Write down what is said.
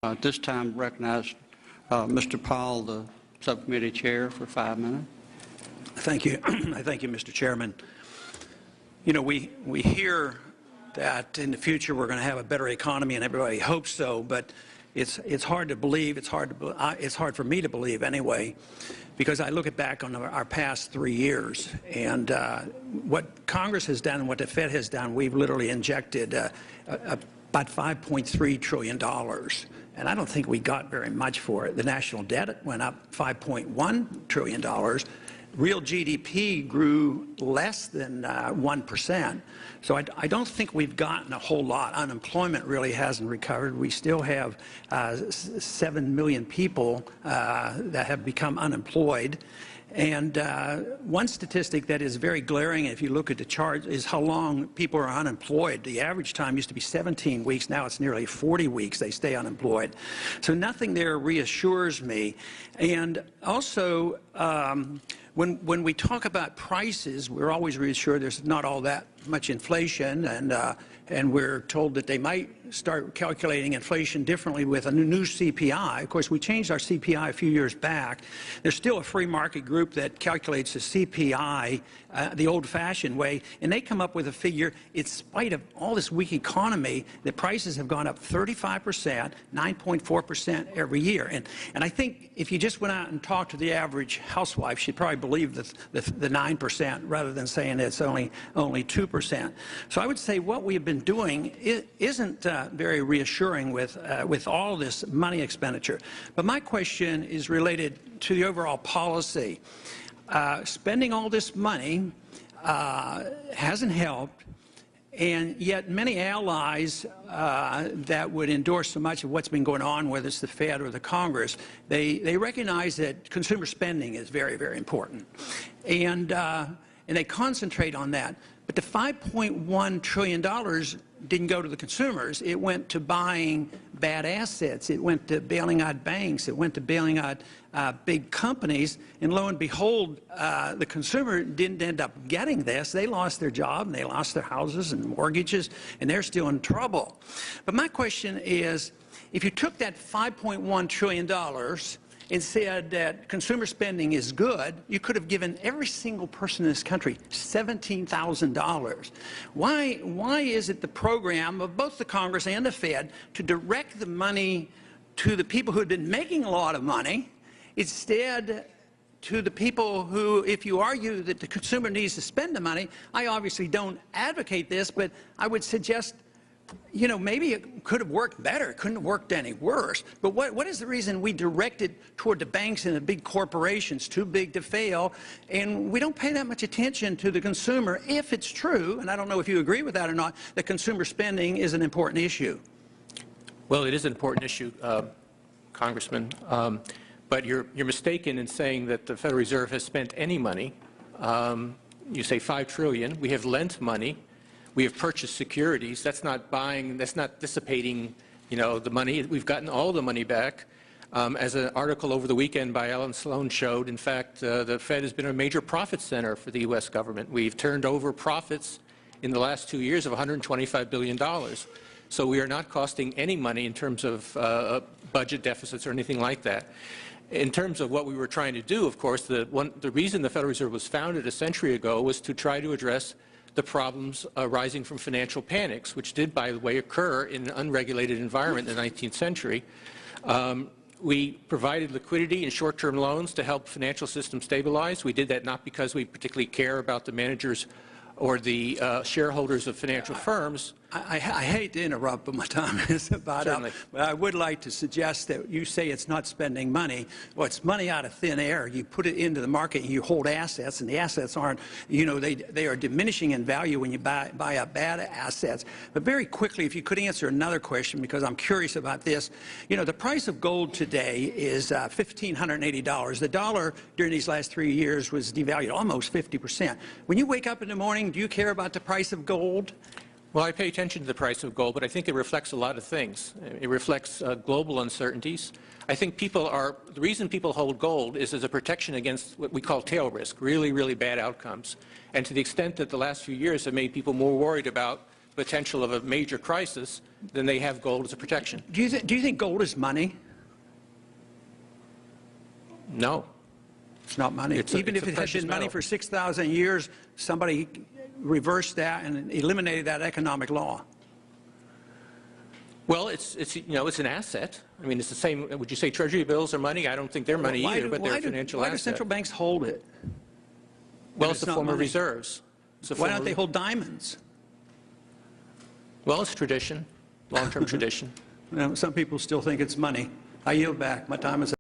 At this time, recognize Mr. Powell, the subcommittee chair, for 5 minutes. Thank you. Thank you, Mr. Chairman. You know, we hear that in the future we're going to have a better economy, and everybody hopes so. But it's hard to believe. It's hard for me to believe anyway, because I look back on our past 3 years, and what Congress has done and what the Fed has done. We've literally injected about $5.3 trillion. And I don't think we got very much for it. The national debt went up $5.1 trillion. Real GDP grew less than 1%. So I don't think we've gotten a whole lot. Unemployment really hasn't recovered. We still have 7 million people that have become unemployed. And one statistic that is very glaring, if you look at the chart, is how long people are unemployed. The average time used to be 17 weeks. Now it's nearly 40 weeks they stay unemployed. So nothing there reassures me. And also, when we talk about prices, we're always reassured there's not all that much inflation, and we're told that they might start calculating inflation differently with a new CPI. Of course, we changed our CPI a few years back. There's still a free market group that calculates the CPI the old-fashioned way, and they come up with a figure, in spite of all this weak economy, that prices have gone up 35%, 9.4% every year. And I think if you just went out and talked to the average housewife, she'd probably believe the 9% rather than saying it's only 2%. So I would say what we've been doing isn't very reassuring with all this money expenditure. But my question is related to the overall policy. Spending all this money hasn't helped, and yet many allies that would endorse so much of what's been going on, whether it's the Fed or the Congress, they recognize that consumer spending is very, very important, and they concentrate on that. But the $5.1 trillion didn't go to the consumers. It went to buying bad assets. It went to bailing out banks. It went to bailing out big companies. And lo and behold, the consumer didn't end up getting this. They lost their job, and they lost their houses and mortgages, and they're still in trouble. But my question is, if you took that $5.1 trillion and said that consumer spending is good, you could have given every single person in this country $17,000. Why is it the program of both the Congress and the Fed to direct the money to the people who have been making a lot of money, instead to the people who, if you argue that the consumer needs to spend the money? I obviously don't advocate this, but I would suggest, you know, maybe it could have worked better. It couldn't have worked any worse. But what is the reason we direct it toward the banks and the big corporations, too big to fail, and we don't pay that much attention to the consumer if it's true, and I don't know if you agree with that or not, that consumer spending is an important issue? Well, it is an important issue, Congressman, but you're mistaken in saying that the Federal Reserve has spent any money. You say $5 trillion. We have lent money. We have purchased securities. That's not buying, that's not dissipating, you know, the money. We've gotten all the money back. As an article over the weekend by Alan Sloan showed, in fact, the Fed has been a major profit center for the U.S. government. We've turned over profits in the last 2 years of $125 billion. So we are not costing any money in terms of budget deficits or anything like that. In terms of what we were trying to do, of course, the reason the Federal Reserve was founded a century ago was to try to address the problems arising from financial panics, which did, by the way, occur in an unregulated environment in the 19th century. We provided liquidity and short-term loans to help financial systems stabilize. We did that not because we particularly care about the managers or the shareholders of financial firms. I hate to interrupt, but my time is about up. But I would like to suggest that you say it's not spending money. Well, it's money out of thin air. You put it into the market and you hold assets, and the assets aren't, you know, they are diminishing in value when you buy up bad assets. But very quickly, if you could answer another question, because I'm curious about this. You know, the price of gold today is $1,580. The dollar during these last 3 years was devalued almost 50%. When you wake up in the morning, do you care about the price of gold? Well, I pay attention to the price of gold, but I think it reflects a lot of things. It reflects global uncertainties. I think the reason people hold gold is as a protection against what we call tail risk, really, really bad outcomes. And to the extent that the last few years have made people more worried about potential of a major crisis, then they have gold as a protection. Do you think gold is money? No. It's not money. Even if it had been money for 6,000 years, somebody reversed that and eliminated that economic law. Well, it's an asset. I mean, it's the same. Would you say Treasury bills are money? I don't think they're money either, but they're a financial asset. Why do central banks hold it? Well, it's a form of reserves. Why don't they hold diamonds? Well, it's tradition, long-term tradition. Some people still think it's money. I yield back. My time is up.